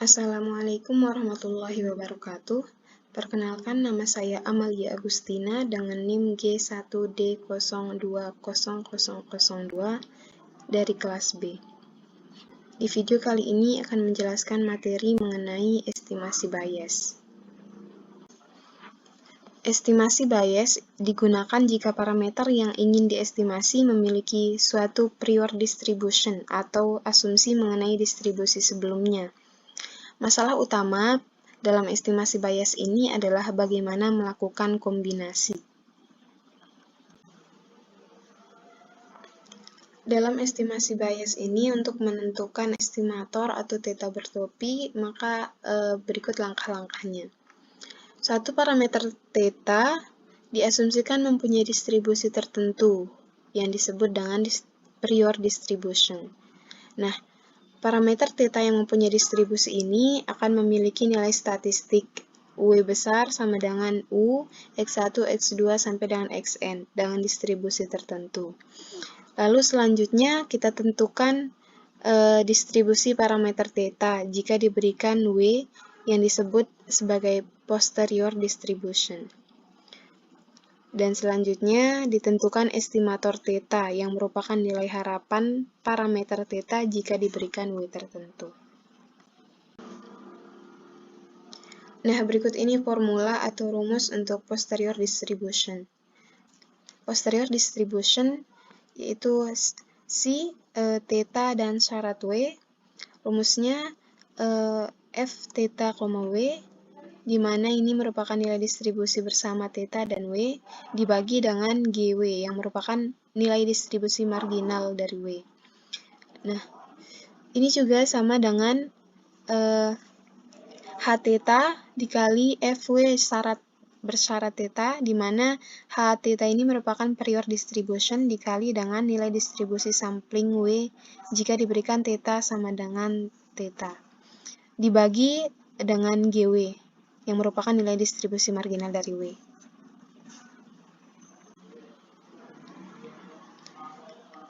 Assalamualaikum warahmatullahi wabarakatuh. Perkenalkan, nama saya Amalia Agustina dengan NIM G1D020002 dari kelas B. Di video kali ini akan menjelaskan materi mengenai estimasi bias. Estimasi bias digunakan jika parameter yang ingin diestimasi memiliki suatu prior distribution atau asumsi mengenai distribusi sebelumnya. Masalah utama dalam estimasi bias ini adalah bagaimana melakukan kombinasi. Dalam estimasi bias ini, untuk menentukan estimator atau theta bertopi, maka berikut langkah-langkahnya. Suatu parameter theta diasumsikan mempunyai distribusi tertentu yang disebut dengan prior distribution. Nah, parameter theta yang mempunyai distribusi ini akan memiliki nilai statistik W besar sama dengan U, X1, X2, sampai dengan Xn dengan distribusi tertentu. Lalu selanjutnya kita tentukan distribusi parameter theta jika diberikan W yang disebut sebagai posterior distribution. Dan selanjutnya ditentukan estimator theta yang merupakan nilai harapan parameter theta jika diberikan W tertentu. Nah, berikut ini formula atau rumus untuk posterior distribution. Posterior distribution yaitu si theta dan syarat W. Rumusnya F theta, W, di mana ini merupakan nilai distribusi bersama theta dan W dibagi dengan GW yang merupakan nilai distribusi marginal dari W. Nah, ini juga sama dengan H theta dikali FW bersyarat theta, di mana H theta ini merupakan prior distribution dikali dengan nilai distribusi sampling W jika diberikan theta sama dengan theta, dibagi dengan GW yang merupakan nilai distribusi marginal dari W.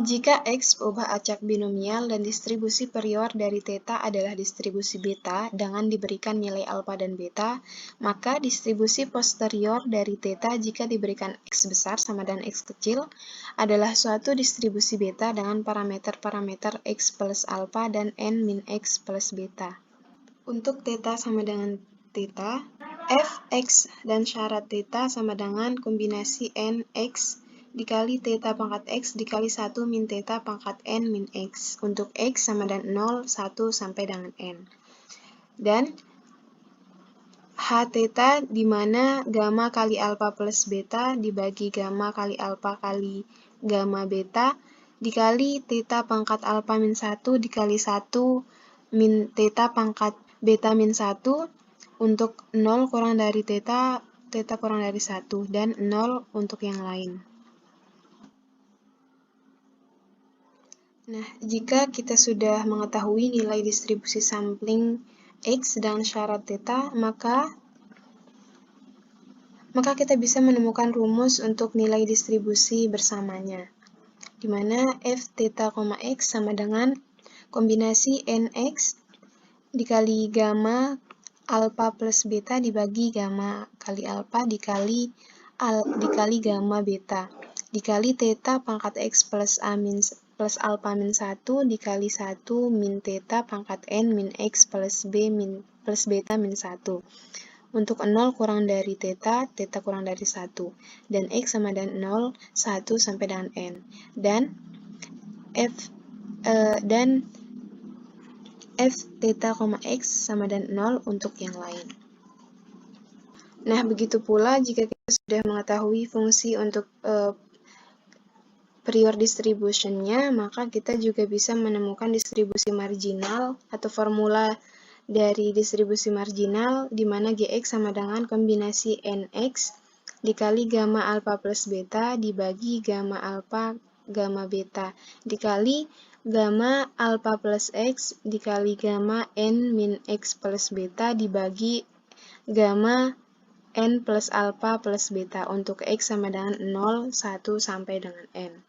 Jika X ubah acak binomial dan distribusi prior dari theta adalah distribusi beta dengan diberikan nilai alfa dan beta, maka distribusi posterior dari theta jika diberikan X besar sama dengan X kecil adalah suatu distribusi beta dengan parameter-parameter X plus alfa dan N min X plus beta. Untuk theta sama dengan theta, Fx dan syarat theta sama dengan kombinasi Nx dikali theta pangkat X dikali 1 min theta pangkat N min X, untuk X sama dengan 0, 1, sampai dengan N. Dan H theta di mana gamma kali alfa plus beta dibagi gamma kali alfa kali gamma beta dikali theta pangkat alfa min 1 dikali 1 min theta pangkat beta min 1, untuk 0 kurang dari theta, theta kurang dari 1, dan 0 untuk yang lain. Nah, jika kita sudah mengetahui nilai distribusi sampling X dan syarat theta, maka kita bisa menemukan rumus untuk nilai distribusi bersamanya, di mana F theta, X sama dengan kombinasi Nx dikali gamma alfa plus beta dibagi gamma kali alfa dikali gamma beta dikali theta pangkat X plus alfa min 1 dikali 1 min theta pangkat N min X plus beta min 1. Untuk 0 kurang dari theta, theta kurang dari 1. Dan X sama dengan 0, 1, sampai dengan N. Dan F theta, X sama dengan 0 untuk yang lain. Nah, begitu pula jika kita sudah mengetahui fungsi untuk prior distribution-nya, maka kita juga bisa menemukan distribusi marginal atau formula dari distribusi marginal, di mana Gx sama dengan kombinasi Nx dikali gamma alfa plus beta dibagi gamma alfa gamma beta dikali gamma alfa plus X dikali gamma N min X plus beta dibagi gamma N plus alfa plus beta, untuk X sama dengan 0, 1, sampai dengan N.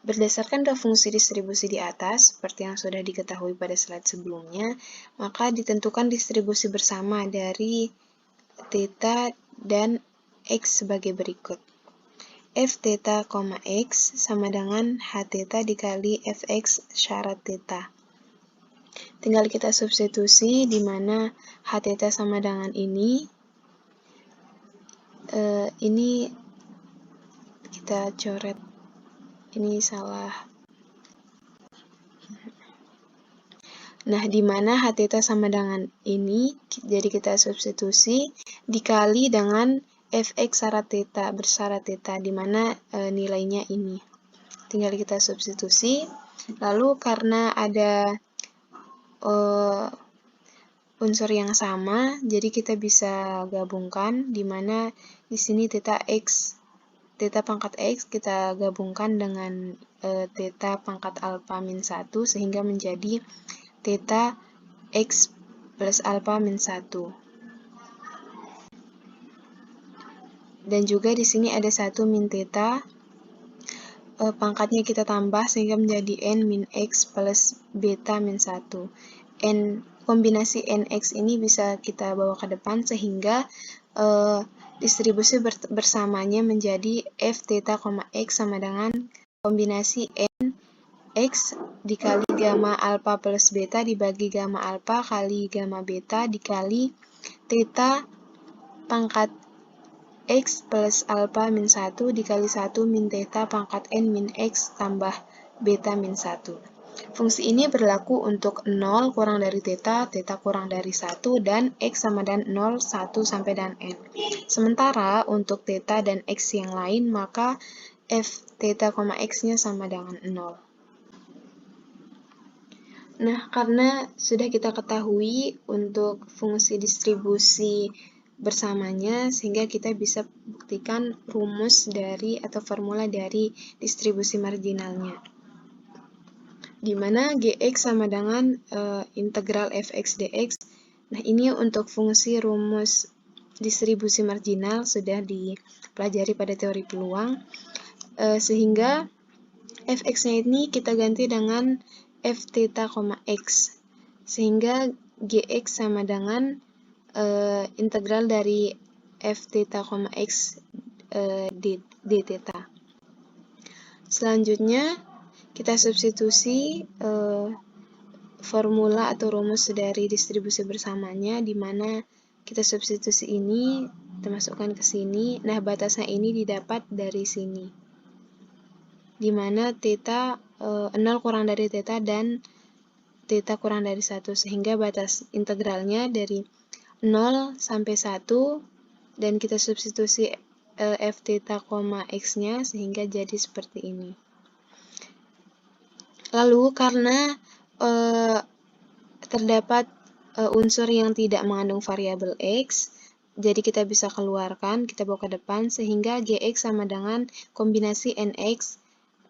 Berdasarkan dua fungsi distribusi di atas, seperti yang sudah diketahui pada slide sebelumnya, maka ditentukan distribusi bersama dari theta dan x sebagai berikut. F theta, x sama dengan h theta dikali fx syarat theta. Tinggal kita substitusi di mana h theta sama dengan ini kita coret, ini salah. Nah, di mana h theta sama dengan ini, jadi kita substitusi dikali dengan fx syarat theta, bersyarat theta, di mana nilainya ini. Tinggal kita substitusi, lalu karena ada unsur yang sama, jadi kita bisa gabungkan, di mana di sini theta pangkat x kita gabungkan dengan theta pangkat alpha min 1, sehingga menjadi theta x plus alpha min 1. Dan juga di sini ada 1 min theta, pangkatnya kita tambah sehingga menjadi n min x plus beta min 1. Kombinasi nx ini bisa kita bawa ke depan sehingga distribusi bersamanya menjadi f theta, x sama dengan kombinasi n x dikali gamma alpha plus beta dibagi gamma alpha kali gamma beta dikali theta pangkat x plus alpha min 1 dikali 1 min theta pangkat n min x tambah beta min 1. Fungsi ini berlaku untuk 0 kurang dari theta, theta kurang dari 1, dan x sama dengan 0, 1, sampai dengan n. Sementara untuk theta dan x yang lain, maka f theta, x-nya sama dengan 0. Nah, karena sudah kita ketahui untuk fungsi distribusi bersamanya, sehingga kita bisa buktikan rumus dari atau formula dari distribusi marginalnya, di mana gx sama dengan integral fx dx. Nah, ini untuk fungsi rumus distribusi marginal sudah dipelajari pada teori peluang, sehingga fx-nya ini kita ganti dengan f theta, x, sehingga gx sama dengan integral dari f theta, x d theta. Selanjutnya kita substitusi formula atau rumus dari distribusi bersamanya, di mana kita substitusi ini, kita masukkan ke sini. Nah, batasnya ini didapat dari sini, di mana theta 0 kurang dari theta dan theta kurang dari 1, sehingga batas integralnya dari 0 sampai 1, dan kita substitusi f theta, x-nya, sehingga jadi seperti ini. Lalu karena terdapat unsur yang tidak mengandung variabel x, jadi kita bisa keluarkan, kita bawa ke depan, sehingga gx sama dengan kombinasi nx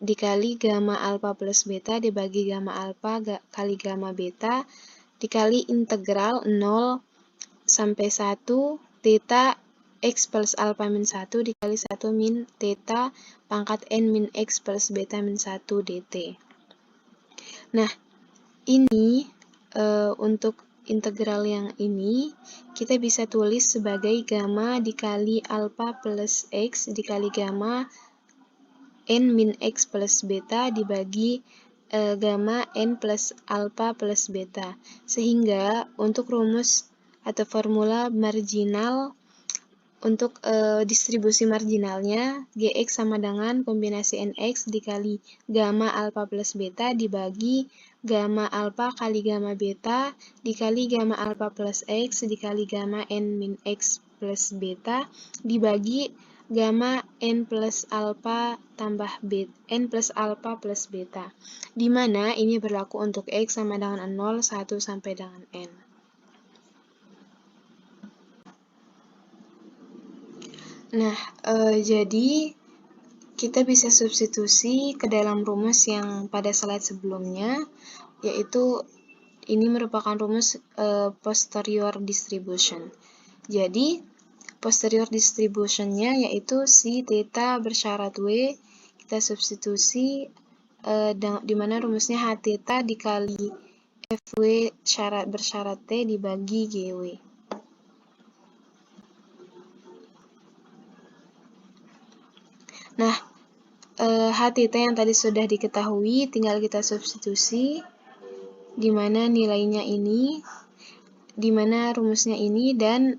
dikali gamma alpha plus beta dibagi gamma alpha kali gamma beta dikali integral 0 sampai 1 theta x plus alpha min 1 dikali 1 min theta pangkat n min x plus beta min 1 dt. Nah, ini untuk integral yang ini kita bisa tulis sebagai gamma dikali alpha plus x dikali gamma n min x plus beta dibagi gamma n plus alpha plus beta. Sehingga untuk rumus atau formula marginal untuk distribusi marginalnya, gx sama dengan kombinasi nx dikali gamma alpha plus beta dibagi gamma alpha kali gamma beta dikali gamma alpha plus x dikali gamma n min x plus beta dibagi gamma n plus alpha tambah beta, n plus alpha plus beta, di mana ini berlaku untuk x sama dengan 0, 1, sampai dengan n. Nah, jadi kita bisa substitusi ke dalam rumus yang pada slide sebelumnya, yaitu ini merupakan rumus posterior distribution. Jadi, posterior distribution-nya yaitu si theta bersyarat W, kita substitusi di mana rumusnya H theta dikali FW bersyarat T dibagi GW. Nah, H theta yang tadi sudah diketahui, tinggal kita substitusi, di mana nilainya ini, di mana rumusnya ini, dan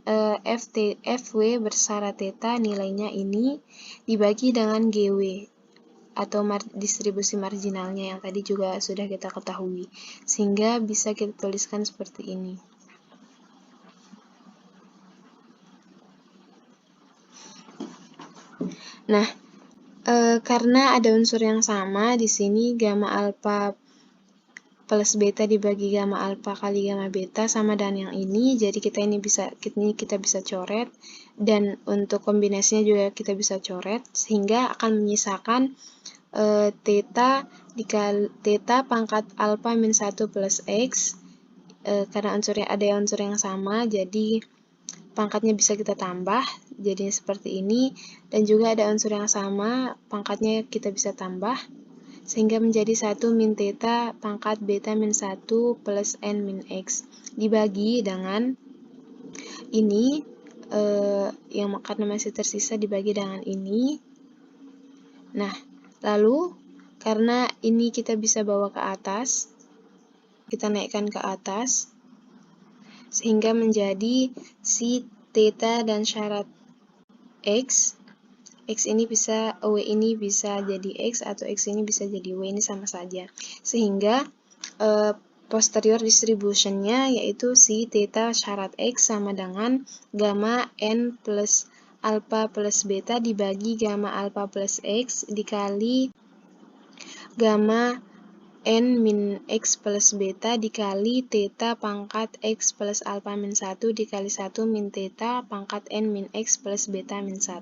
FW bersyarat theta nilainya ini dibagi dengan GW atau distribusi marginalnya yang tadi juga sudah kita ketahui, sehingga bisa kita tuliskan seperti ini. Nah, karena ada unsur yang sama di sini, gamma alpha plus beta dibagi gamma alpha kali gamma beta sama dengan yang ini, jadi kita bisa coret, dan untuk kombinasinya juga kita bisa coret, sehingga akan menyisakan theta dikali theta pangkat alpha min 1 plus x, karena ada unsur yang sama, jadi pangkatnya bisa kita tambah, jadi seperti ini, dan juga ada unsur yang sama, pangkatnya kita bisa tambah, sehingga menjadi 1 min theta pangkat beta min 1 plus n min x, dibagi dengan ini, yang karena masih tersisa dibagi dengan ini. Nah, lalu karena ini kita bisa bawa ke atas, kita naikkan ke atas, sehingga menjadi si theta dan syarat x. X ini bisa, W ini bisa jadi X, atau X ini bisa jadi W, ini sama saja. Sehingga posterior distribution-nya yaitu si theta syarat X sama dengan gamma N plus alpha plus beta dibagi gamma alpha plus X dikali gamma N min X plus beta dikali theta pangkat X plus alpha min 1 dikali 1 min theta pangkat N min X plus beta min 1.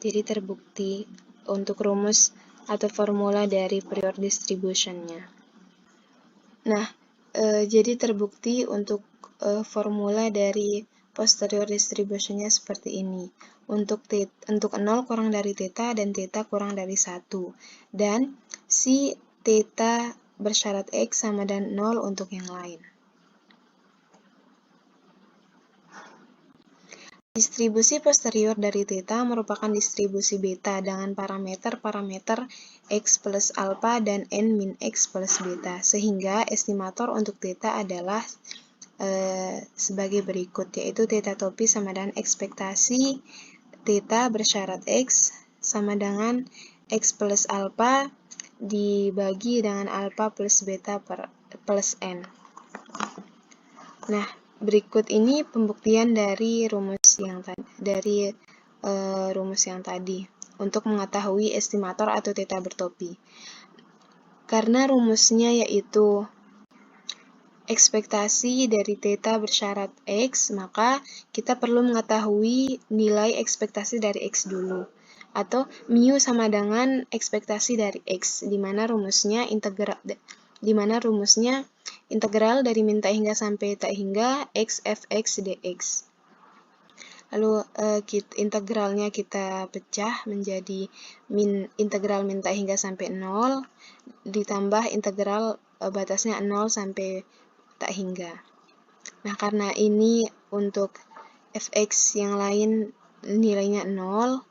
Jadi terbukti untuk rumus atau formula dari prior distribution-nya. Nah, jadi terbukti untuk formula dari posterior distribution-nya seperti ini. Untuk 0 kurang dari theta dan theta kurang dari 1. Dan si theta bersyarat X sama dengan 0 untuk yang lain. Distribusi posterior dari theta merupakan distribusi beta dengan parameter X plus alpha dan N min X plus beta, sehingga estimator untuk theta adalah sebagai berikut, yaitu theta topi sama dengan ekspektasi theta bersyarat X sama dengan X plus alpha dibagi dengan alpha plus beta plus N. Nah, berikut ini pembuktian dari rumus yang tadi untuk mengetahui estimator atau theta bertopi. Karena rumusnya yaitu ekspektasi dari theta bersyarat X, maka kita perlu mengetahui nilai ekspektasi dari X dulu. Atau mu sama dengan ekspektasi dari X, di mana rumusnya integral dari min tak hingga sampai tak hingga x fx dx. Lalu integralnya kita pecah menjadi integral min tak hingga sampai 0 ditambah integral batasnya 0 sampai tak hingga. Nah, karena ini untuk fx yang lain nilainya 0,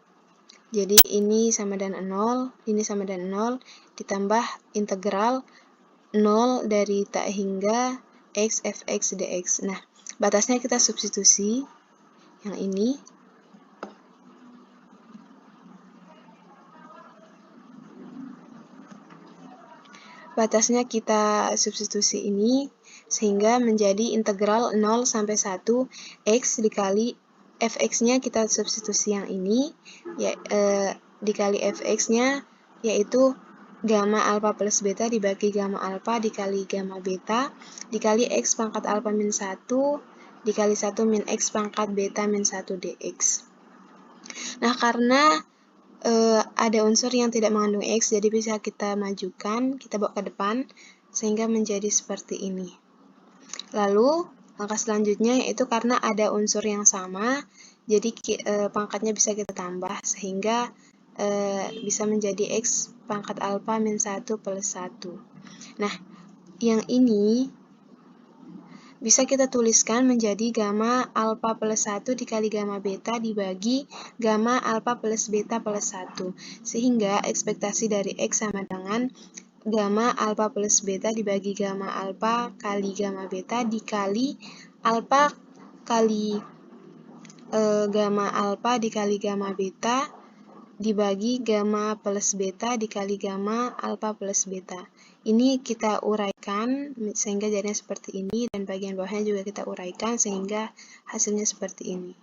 jadi ini sama dengan 0, ini sama dengan 0, ditambah integral 0 dari tak hingga x fx dx. Nah, batasnya kita substitusi yang ini. Batasnya kita substitusi ini sehingga menjadi integral 0 sampai 1 x dikali fx-nya kita substitusi yang ini ya, dikali fx-nya yaitu gamma alpha plus beta dibagi gamma alpha dikali gamma beta dikali x pangkat alpha min 1 dikali 1 min x pangkat beta min 1 dx. Nah, karena ada unsur yang tidak mengandung x, jadi bisa kita majukan, kita bawa ke depan, sehingga menjadi seperti ini. Lalu, langkah selanjutnya yaitu karena ada unsur yang sama, jadi pangkatnya bisa kita tambah, sehingga bisa menjadi X pangkat alfa min 1 plus 1. Nah, yang ini bisa kita tuliskan menjadi gamma alfa plus 1 dikali gamma beta dibagi gamma alfa plus beta plus 1. Sehingga ekspektasi dari X sama dengan gamma alfa plus beta dibagi gamma alfa kali gamma beta dikali alfa kali gamma alfa dikali gamma beta dibagi gamma plus beta dikali gamma alfa plus beta. Ini kita uraikan sehingga jadinya seperti ini, dan bagian bawahnya juga kita uraikan sehingga hasilnya seperti ini.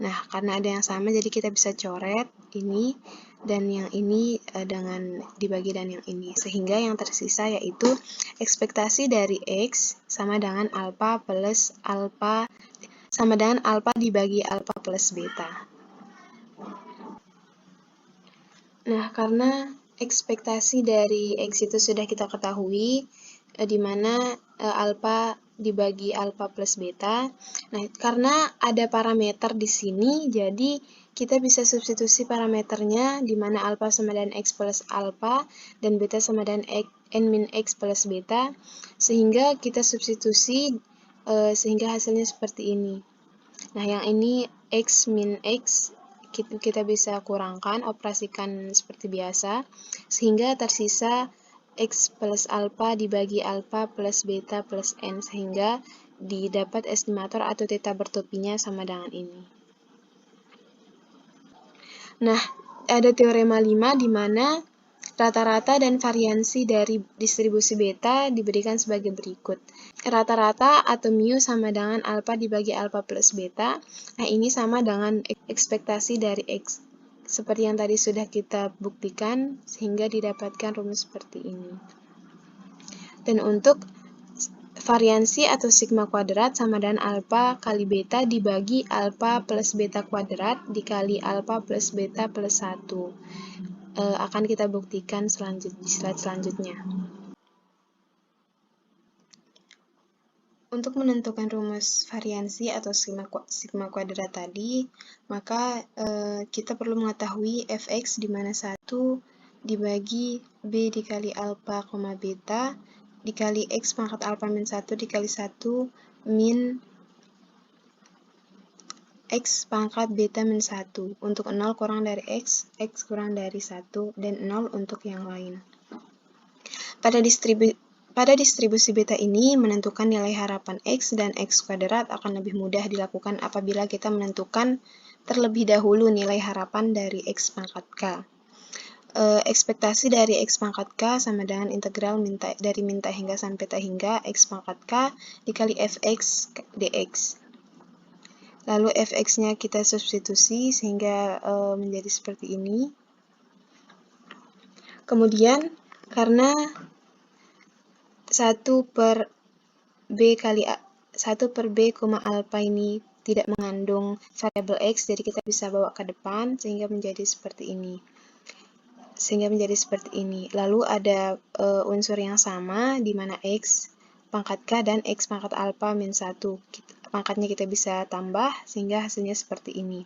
Nah, karena ada yang sama jadi kita bisa coret ini dan yang ini dengan dibagi dan yang ini. Sehingga yang tersisa yaitu ekspektasi dari X sama dengan alfa plus alfa sama dengan alfa dibagi alfa plus beta. Nah, karena ekspektasi dari X itu sudah kita ketahui, di mana alfa dibagi alfa plus beta. Nah, karena ada parameter di sini, jadi kita bisa substitusi parameternya, di mana alfa sama dengan X plus alfa, dan beta sama dengan N min X plus beta, sehingga kita substitusi, sehingga hasilnya seperti ini. Nah, yang ini X min X, kita bisa kurangkan, operasikan seperti biasa, sehingga tersisa X plus alfa dibagi alfa plus beta plus N, sehingga didapat estimator atau theta bertupinya sama dengan ini. Nah, ada teorema 5 di mana rata-rata dan variansi dari distribusi beta diberikan sebagai berikut. Rata-rata atau mu sama dengan alfa dibagi alfa plus beta. Nah, ini sama dengan ekspektasi dari X. Seperti yang tadi sudah kita buktikan, sehingga didapatkan rumus seperti ini. Dan untuk variansi atau sigma kuadrat sama dengan alfa kali beta dibagi alfa plus beta kuadrat dikali alfa plus beta plus 1. Akan kita buktikan di slide selanjutnya. Untuk menentukan rumus variansi atau sigma kuadrat tadi, maka kita perlu mengetahui fx di mana 1 dibagi b dikali alfa, beta dikali x pangkat alfa min 1 dikali 1 min X pangkat beta min 1. Untuk 0 kurang dari X kurang dari 1, dan 0 untuk yang lain. Pada distribusi beta ini, menentukan nilai harapan X dan X kuadrat akan lebih mudah dilakukan apabila kita menentukan terlebih dahulu nilai harapan dari X pangkat K. Ekspektasi dari X pangkat K sama dengan integral dari min T hingga sampai T hingga X pangkat K dikali Fx dx. Lalu fx-nya kita substitusi sehingga menjadi seperti ini. Kemudian, karena 1 per b, alfa ini tidak mengandung variabel x, jadi kita bisa bawa ke depan sehingga menjadi seperti ini. Lalu ada unsur yang sama di mana x pangkat k dan x pangkat alfa min 1. Pangkatnya kita bisa tambah sehingga hasilnya seperti ini.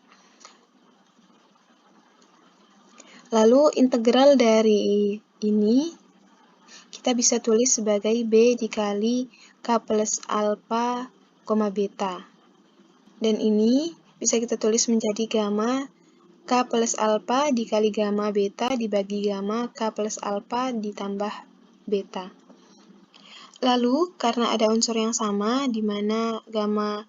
Lalu integral dari ini kita bisa tulis sebagai b dikali k plus alfa, beta. Dan ini bisa kita tulis menjadi gamma k plus alfa dikali gamma beta dibagi gamma k plus alfa ditambah beta. Lalu, karena ada unsur yang sama, di mana gamma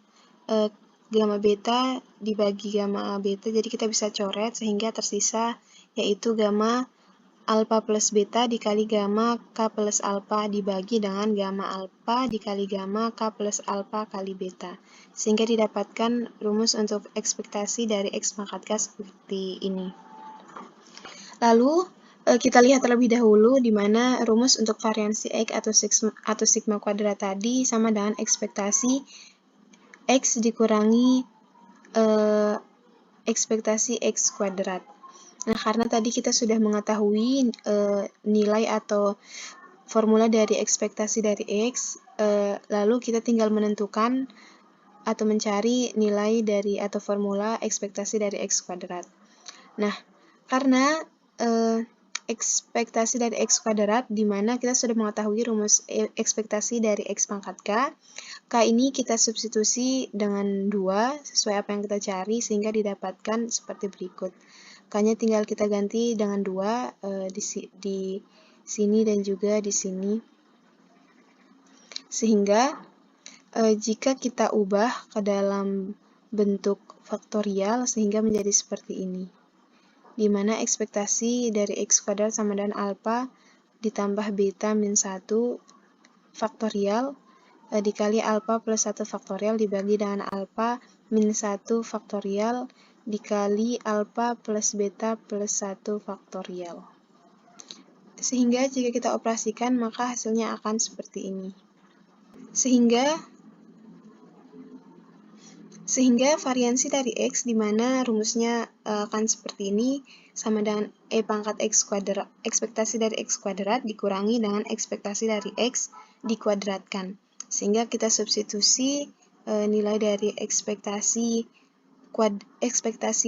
beta dibagi gamma beta, jadi kita bisa coret sehingga tersisa yaitu gamma alfa plus beta dikali gamma k plus alfa dibagi dengan gamma alfa dikali gamma k plus alfa kali beta. Sehingga didapatkan rumus untuk ekspektasi dari X pangkat K seperti ini. Lalu, kita lihat terlebih dahulu di mana rumus untuk variansi X atau sigma kuadrat tadi sama dengan ekspektasi X dikurangi ekspektasi X kuadrat. Nah, karena tadi kita sudah mengetahui nilai atau formula dari ekspektasi dari X, lalu kita tinggal menentukan atau mencari nilai dari atau formula ekspektasi dari X kuadrat. Nah, karena ekspektasi dari X kuadrat, di mana kita sudah mengetahui rumus ekspektasi dari X pangkat K. K ini kita substitusi dengan 2 sesuai apa yang kita cari sehingga didapatkan seperti berikut. K-nya tinggal kita ganti dengan 2 di sini dan juga di sini. Sehingga jika kita ubah ke dalam bentuk faktorial sehingga menjadi seperti ini, di mana ekspektasi dari X kuadrat sama dengan alfa ditambah beta min 1 faktorial dikali alfa plus 1 faktorial dibagi dengan alfa min 1 faktorial dikali alfa plus beta plus 1 faktorial. Sehingga jika kita operasikan maka hasilnya akan seperti ini. Sehingga variansi dari X di mana rumusnya akan seperti ini sama dengan E pangkat X kuadrat, ekspektasi dari X kuadrat dikurangi dengan ekspektasi dari X dikuadratkan. Sehingga kita substitusi nilai dari ekspektasi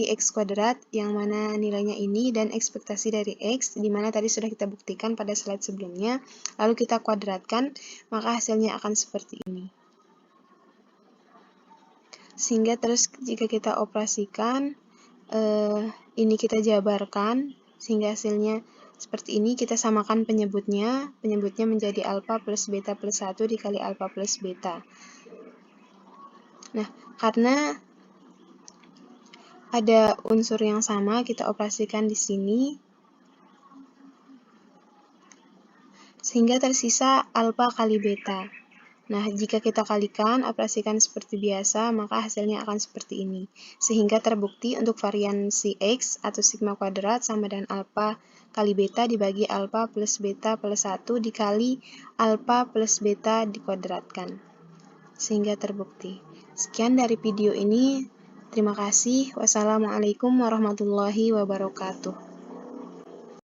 X kuadrat yang mana nilainya ini dan ekspektasi dari X di mana tadi sudah kita buktikan pada slide sebelumnya, lalu kita kuadratkan, maka hasilnya akan seperti ini. Sehingga terus jika kita operasikan, ini kita jabarkan, sehingga hasilnya seperti ini, kita samakan penyebutnya menjadi alfa plus beta plus 1 dikali alfa plus beta. Nah, karena ada unsur yang sama, kita operasikan di sini, sehingga tersisa alfa kali beta. Nah, jika kita kalikan, operasikan seperti biasa, maka hasilnya akan seperti ini. Sehingga terbukti untuk variansi X atau sigma kuadrat sama dengan alfa kali beta dibagi alfa plus beta plus 1 dikali alfa plus beta dikuadratkan. Sehingga terbukti. Sekian dari video ini. Terima kasih. Wassalamualaikum warahmatullahi wabarakatuh.